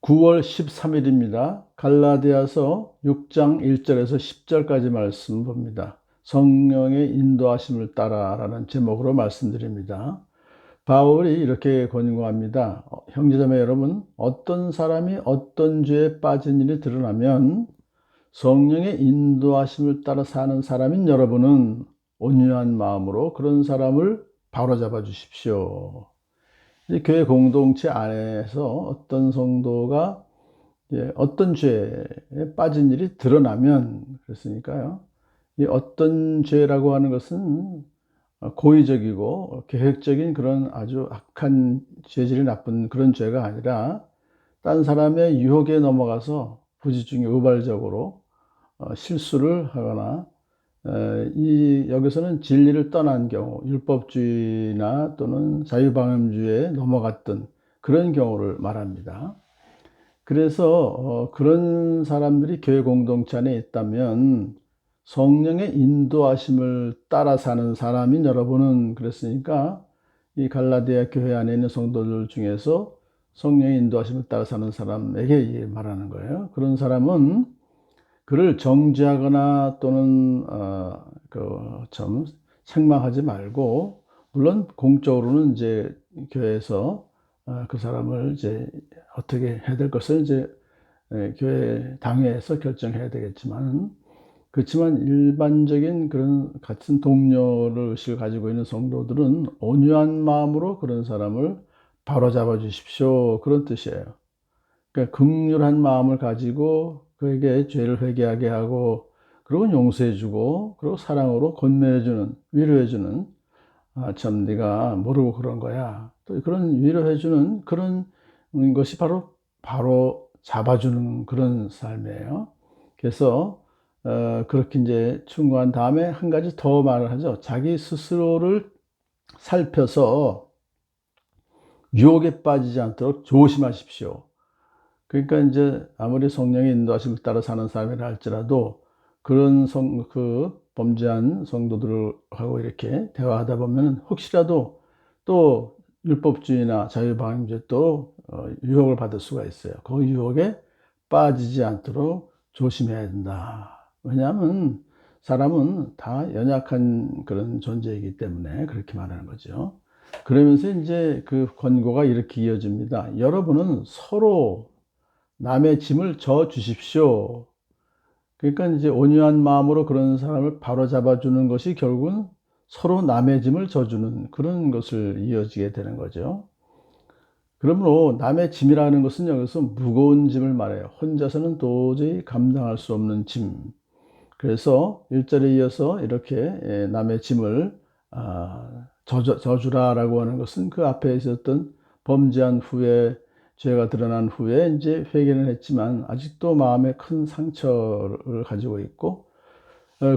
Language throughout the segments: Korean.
9월 13일입니다. 갈라디아서 6장 1절에서 10절까지 말씀 봅니다. 성령의 인도하심을 따라라는 제목으로 말씀드립니다. 바울이 이렇게 권고합니다. 형제자매 여러분, 어떤 사람이 어떤 죄에 빠진 일이 드러나면 성령의 인도하심을 따라 사는 사람인 여러분은 온유한 마음으로 그런 사람을 바로잡아 주십시오. 이제 교회 공동체 안에서 어떤 성도가 어떤 죄에 빠진 일이 드러나면, 그랬으니까요. 이 어떤 죄라고 하는 것은 고의적이고 계획적인 그런 아주 악한 죄질이 나쁜 그런 죄가 아니라 딴 사람의 유혹에 넘어가서 부지중에 우발적으로 실수를 하거나 여기서는 진리를 떠난 경우, 율법주의나 또는 자유방임주의에 넘어갔던 그런 경우를 말합니다. 그래서 그런 사람들이 교회 공동체 안에 있다면 성령의 인도하심을 따라 사는 사람인 여러분은, 그랬으니까 이 갈라디아 교회 안에 있는 성도들 중에서 성령의 인도하심을 따라 사는 사람에게 말하는 거예요. 그런 사람은 그를 정죄하거나 또는 좀 책망하지 말고, 물론 공적으로는 이제 교회에서 그 사람을 이제 어떻게 해야 될 것을 이제 교회 당회에서 결정해야 되겠지만, 그렇지만 일반적인 그런 같은 동료를 의식을 가지고 있는 성도들은 온유한 마음으로 그런 사람을 바로잡아 주십시오, 그런 뜻이에요. 그러니까 긍휼한 마음을 가지고 그에게 죄를 회개하게 하고, 그리고 용서해주고, 그리고 사랑으로 권면해주는, 위로해주는, 참 네가 모르고 그런 거야, 또 그런 위로해주는 그런 것이 바로 잡아주는 그런 삶이에요. 그래서 그렇게 이제 충고한 다음에 한 가지 더 말을 하죠. 자기 스스로를 살펴서 유혹에 빠지지 않도록 조심하십시오. 그러니까 이제 아무리 성령의 인도하심을 따라 사는 사람이라 할지라도 그런 범죄한 성도들하고 이렇게 대화하다 보면 혹시라도 또 율법주의나 자유방임죄 또 유혹을 받을 수가 있어요. 그 유혹에 빠지지 않도록 조심해야 된다. 왜냐하면 사람은 다 연약한 그런 존재이기 때문에 그렇게 말하는 거죠. 그러면서 이제 그 권고가 이렇게 이어집니다. 여러분은 서로 남의 짐을 져 주십시오. 그러니까 이제 온유한 마음으로 그런 사람을 바로잡아 주는 것이 결국은 서로 남의 짐을 져주는 그런 것을 이어지게 되는 거죠. 그러므로 남의 짐이라는 것은 여기서 무거운 짐을 말해요. 혼자서는 도저히 감당할 수 없는 짐. 그래서 1절에 이어서 이렇게 남의 짐을 져주라라고 하는 것은 그 앞에 있었던 범죄한 후에, 죄가 드러난 후에 이제 회개는 했지만 아직도 마음에 큰 상처를 가지고 있고,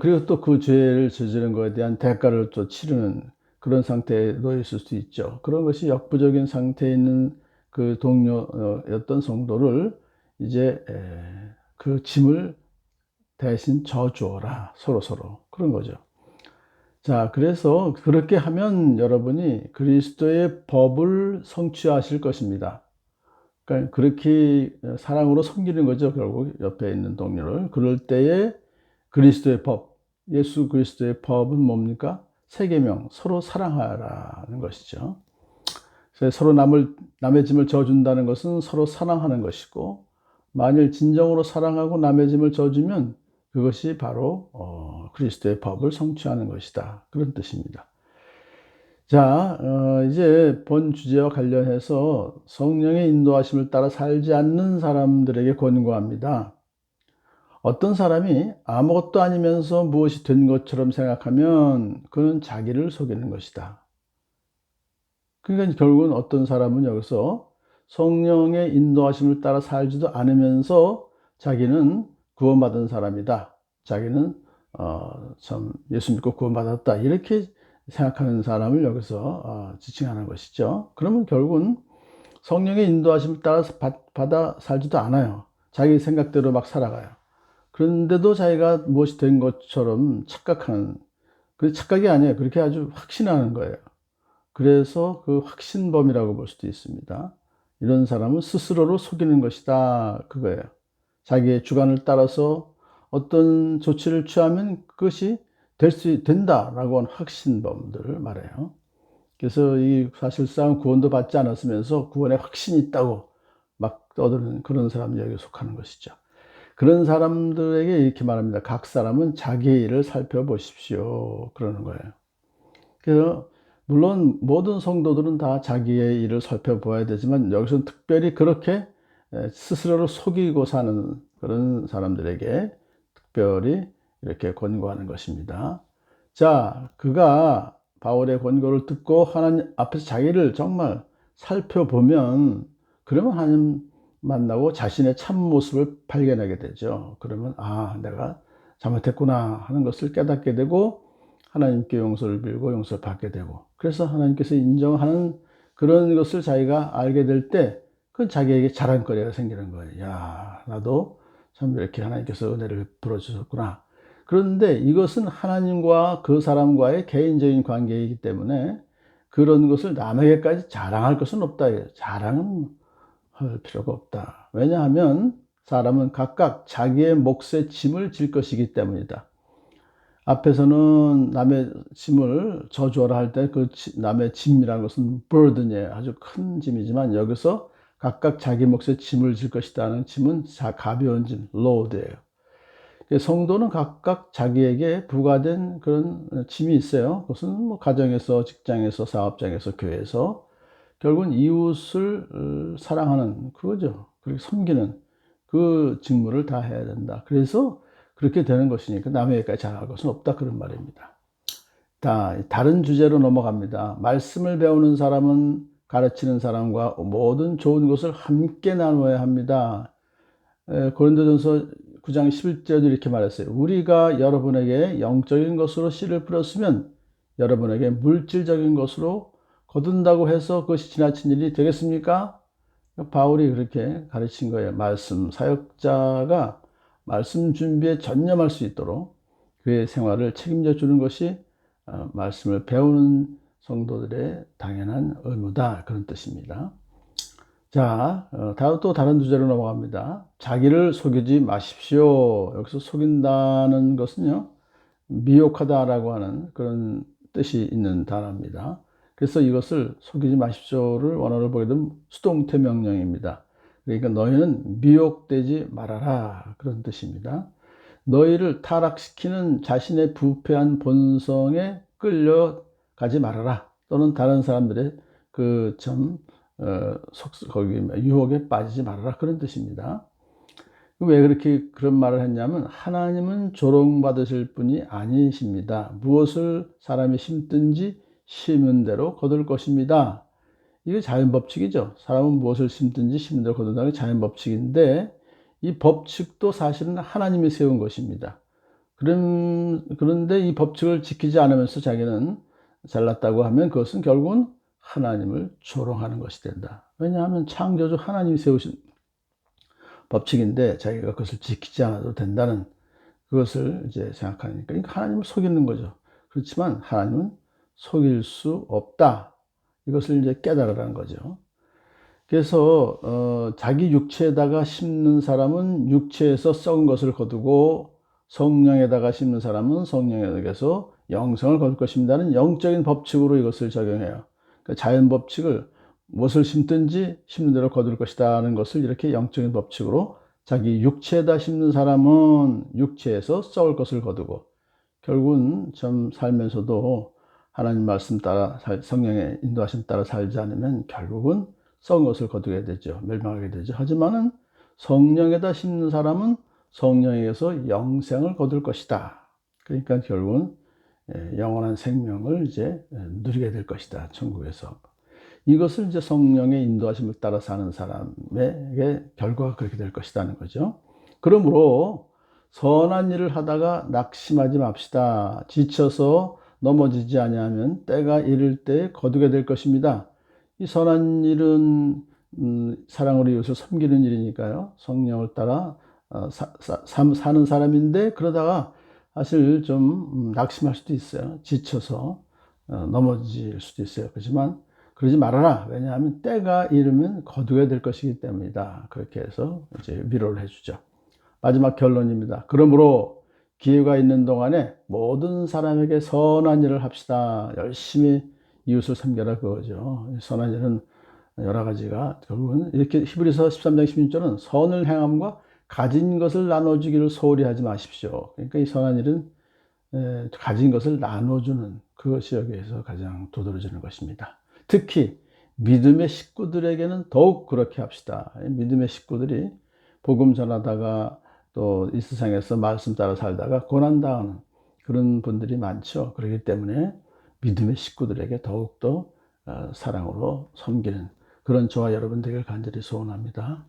그리고 또 그 죄를 저지른 것에 대한 대가를 또 치르는 그런 상태에 놓여 있을 수 있죠. 그런 것이 역부족인 상태에 있는 그 동료였던 성도를 이제 그 짐을 대신 져주어라, 서로 그런 거죠. 자, 그래서 그렇게 하면 여러분이 그리스도의 법을 성취하실 것입니다. 그러니까 그렇게 사랑으로 섬기는 거죠. 결국 옆에 있는 동료를. 그럴 때에 그리스도의 법, 예수 그리스도의 법은 뭡니까? 세 계명, 서로 사랑하라는 것이죠. 그래서 서로 남의 짐을 져준다는 것은 서로 사랑하는 것이고, 만일 진정으로 사랑하고 남의 짐을 져주면 그것이 바로 그리스도의 법을 성취하는 것이다, 그런 뜻입니다. 자, 이제 본 주제와 관련해서 성령의 인도하심을 따라 살지 않는 사람들에게 권고합니다. 어떤 사람이 아무것도 아니면서 무엇이 된 것처럼 생각하면 그는 자기를 속이는 것이다. 그러니까 결국은 어떤 사람은 여기서 성령의 인도하심을 따라 살지도 않으면서 자기는 구원받은 사람이다, 자기는 참 예수 믿고 구원받았다, 이렇게 생각하는 사람을 여기서 지칭하는 것이죠. 그러면 결국은 성령의 인도하심을 따라서 받아 살지도 않아요. 자기 생각대로 막 살아가요. 그런데도 자기가 무엇이 된 것처럼 착각하는, 그 착각이 아니에요. 그렇게 아주 확신하는 거예요. 그래서 그 확신범이라고 볼 수도 있습니다. 이런 사람은 스스로를 속이는 것이다. 그거예요. 자기의 주관을 따라서 어떤 조치를 취하면 그것이 된다라고 하는 확신범들을 말해요. 그래서 이 사실상 구원도 받지 않았으면서 구원에 확신이 있다고 막 떠드는 그런 사람들에게 속하는 것이죠. 그런 사람들에게 이렇게 말합니다. 각 사람은 자기의 일을 살펴보십시오. 그러는 거예요. 그래서 물론 모든 성도들은 다 자기의 일을 살펴보아야 되지만 여기서는 특별히 그렇게 스스로를 속이고 사는 그런 사람들에게 특별히 이렇게 권고하는 것입니다. 자, 그가 바울의 권고를 듣고 하나님 앞에서 자기를 정말 살펴보면 그러면 하나님 만나고 자신의 참모습을 발견하게 되죠. 그러면 아, 내가 잘못했구나 하는 것을 깨닫게 되고 하나님께 용서를 빌고 용서를 받게 되고 그래서 하나님께서 인정하는 그런 것을 자기가 알게 될 때 그건 자기에게 자랑거리가 생기는 거예요. 야, 나도 참 이렇게 하나님께서 은혜를 베풀어 주셨구나. 그런데 이것은 하나님과 그 사람과의 개인적인 관계이기 때문에 그런 것을 남에게까지 자랑할 것은 없다. 자랑은 할 필요가 없다. 왜냐하면 사람은 각각 자기의 몫의 짐을 질 것이기 때문이다. 앞에서는 남의 짐을 저주하라 할 때 그 남의 짐이라는 것은 burden이에요. 아주 큰 짐이지만 여기서 각각 자기 몫의 짐을 질 것이다는 짐은 가벼운 짐, load예요. 성도는 각각 자기에게 부과된 그런 짐이 있어요. 그것은 뭐 가정에서, 직장에서, 사업장에서, 교회에서 결국은 이웃을 사랑하는 그거죠. 그리고 섬기는 그 직무를 다 해야 된다. 그래서 그렇게 되는 것이니까 남에게까지 잘할 것은 없다. 그런 말입니다. 다른 주제로 넘어갑니다. 말씀을 배우는 사람은 가르치는 사람과 모든 좋은 것을 함께 나누어야 합니다. 고린도전서 9장 11절도 이렇게 말했어요. 우리가 여러분에게 영적인 것으로 씨를 뿌렸으면 여러분에게 물질적인 것으로 거둔다고 해서 그것이 지나친 일이 되겠습니까? 바울이 그렇게 가르친 거예요. 말씀 사역자가 말씀 준비에 전념할 수 있도록 그의 생활을 책임져 주는 것이 말씀을 배우는 성도들의 당연한 의무다. 그런 뜻입니다. 자, 또 다른 주제로 넘어갑니다. 자기를 속이지 마십시오. 여기서 속인다는 것은요, 미혹하다라고 하는 그런 뜻이 있는 단어입니다. 그래서 이것을 속이지 마십시오를 원어를 보게 되면 수동태 명령입니다. 그러니까 너희는 미혹되지 말아라. 그런 뜻입니다. 너희를 타락시키는 자신의 부패한 본성에 끌려가지 말아라. 또는 다른 사람들의 거기 유혹에 빠지지 말아라. 그런 뜻입니다. 왜 그렇게 그런 말을 했냐면 하나님은 조롱받으실 분이 아니십니다. 무엇을 사람이 심든지 심은 대로 거둘 것입니다. 이게 자연법칙이죠. 사람은 무엇을 심든지 심은 대로 거둔다는 게 자연법칙인데 이 법칙도 사실은 하나님이 세운 것입니다. 그런데 이 법칙을 지키지 않으면서 자기는 잘났다고 하면 그것은 결국은 하나님을 조롱하는 것이 된다. 왜냐하면 창조주 하나님이 세우신 법칙인데 자기가 그것을 지키지 않아도 된다는 그것을 이제 생각하니까 그러니까 하나님을 속이는 거죠. 그렇지만 하나님은 속일 수 없다. 이것을 이제 깨달으라는 거죠. 그래서 자기 육체에다가 심는 사람은 육체에서 썩은 것을 거두고 성령에다가 심는 사람은 성령에게서 영생을 거둘 것입니다는 영적인 법칙으로 이것을 적용해요. 그러니까 자연 법칙을 무엇을 심든지 심는 대로 거둘 것이다는 것을 이렇게 영적인 법칙으로 자기 육체에다 심는 사람은 육체에서 썩을 것을 거두고 결국은 좀 살면서도 하나님 말씀 따라 성령의 인도하심 따라 살지 않으면 결국은 썩은 것을 거두게 되죠. 멸망하게 되죠. 하지만은 성령에다 심는 사람은 성령에게서 영생을 거둘 것이다. 그러니까 결국은 영원한 생명을 이제 누리게 될 것이다. 천국에서. 이것을 이제 성령의 인도하심을 따라 사는 사람에게 결과가 그렇게 될 것이라는 거죠. 그러므로 선한 일을 하다가 낙심하지 맙시다. 지쳐서 넘어지지 아니하면 때가 이를 때 거두게 될 것입니다. 이 선한 일은 사랑으로 이웃을 섬기는 일이니까요. 성령을 따라 사는 사람인데 그러다가 사실 좀 낙심할 수도 있어요. 지쳐서 넘어질 수도 있어요. 그렇지만 그러지 말아라. 왜냐하면 때가 이르면 거두게 될 것이기 때문이다. 그렇게 해서 이제 위로를 해주죠. 마지막 결론입니다. 그러므로 기회가 있는 동안에 모든 사람에게 선한 일을 합시다. 열심히 이웃을 섬겨라 그거죠. 선한 일은 여러 가지가 결국은 이렇게 히브리서 13장 16절은 선을 행함과 가진 것을 나눠주기를 소홀히 하지 마십시오. 그러니까 이 선한 일은 가진 것을 나눠주는 그것이 여기에서 가장 두드러지는 것입니다. 특히 믿음의 식구들에게는 더욱 그렇게 합시다. 믿음의 식구들이 복음 전하다가 또 이 세상에서 말씀 따라 살다가 고난당하는 그런 분들이 많죠. 그렇기 때문에 믿음의 식구들에게 더욱더 사랑으로 섬기는 그런 저와 여러분 되길 간절히 소원합니다.